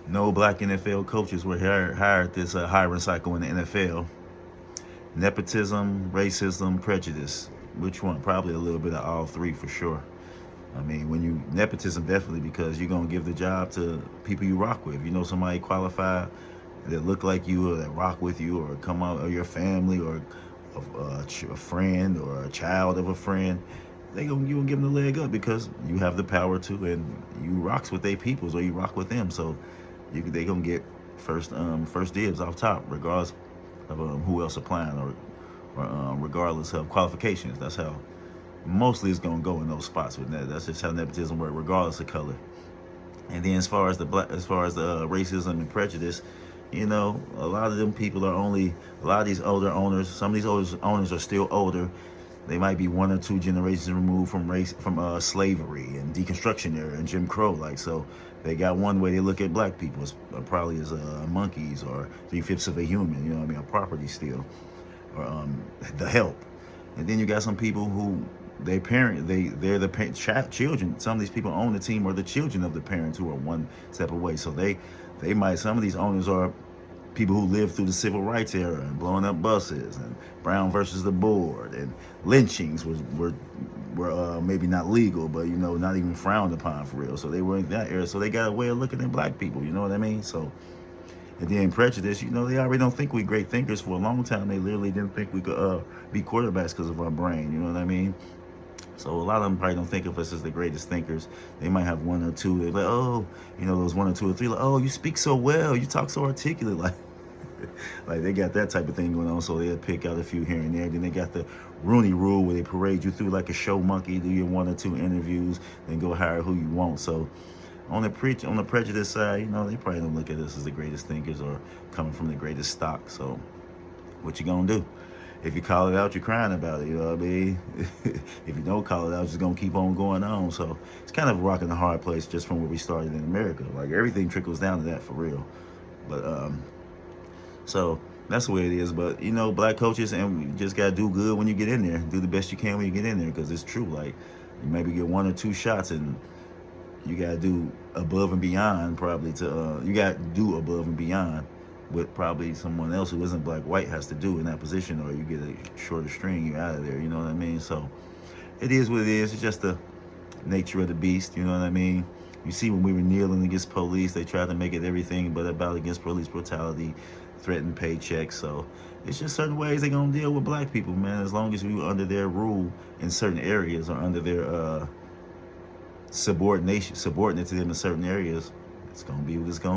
No black NFL coaches were hired this hiring cycle in the NFL. Nepotism, racism, prejudice. Which one? Probably a little bit of all three for sure. I mean, when you nepotism, definitely, because you're gonna give the job to people you rock with. You know, somebody qualified that look like you, or that rock with you, or come out, or your family, or a friend, or a child of a friend. You gonna give them the leg up because you have the power to, and you rocks with their peoples, or you rock with them. So they gonna get first dibs off top, regardless of who else applying, or regardless of qualifications. That's how mostly it's gonna go in those spots with that. That's just how nepotism works, regardless of color. And then as far as the racism and prejudice, you know, a lot of them people are only a lot of these older owners. Some of these older owners are still older. They might be one or two generations removed from slavery and Deconstruction era and Jim Crow. Like, so they got one way they look at black people as probably as monkeys, or 3/5 of a human. You know what I mean? A property steal, or the help. And then you got some people who they're the children. Some of these people own the team, or the children of the parents who are one step away. So they might, some of these owners are people who lived through the civil rights era and blowing up buses and Brown versus the board, and lynchings were maybe not legal, but you know, not even frowned upon for real. So they were in that era. So they got a way of looking at black people. You know what I mean? So. And then prejudice, you know, they already don't think we great thinkers. For a long time, they literally didn't think we could be quarterbacks because of our brain. You know what I mean? So a lot of them probably don't think of us as the greatest thinkers. They might have one or two. They're like, oh, you know, those one or two or three. Like, oh, you speak so well. You talk so articulate. Like they got that type of thing going on. So they'll pick out a few here and there. Then they got the Rooney Rule, where they parade you through like a show monkey, do your one or two interviews, then go hire who you want. So on the prejudice side, you know, they probably don't look at us as the greatest thinkers, or coming from the greatest stock. So what you gonna do? If you call it out, you're crying about it. You know what I mean? If you don't call it out, it's just gonna keep on going on. So it's kind of a rock and a hard place, just from where we started in America. Like everything trickles down to that for real. But so that's the way it is. But you know, black coaches, and you just gotta do good when you get in there. Do the best you can when you get in there, because it's true. Like you maybe get one or two shots, and you gotta do above and beyond, probably to you gotta do above and beyond what probably someone else who isn't black white has to do in that position, or you get a shorter string, you out of there. You know what I mean? So it is what it is. It's just the nature of the beast. You know what I mean? You see, when we were kneeling against police, they tried to make it everything but about against police brutality, threatened paychecks. So it's just certain ways they're gonna deal with black people, man. As long as we were under their rule in certain areas, or under their subordinate to them in certain areas, it's gonna be what it's gonna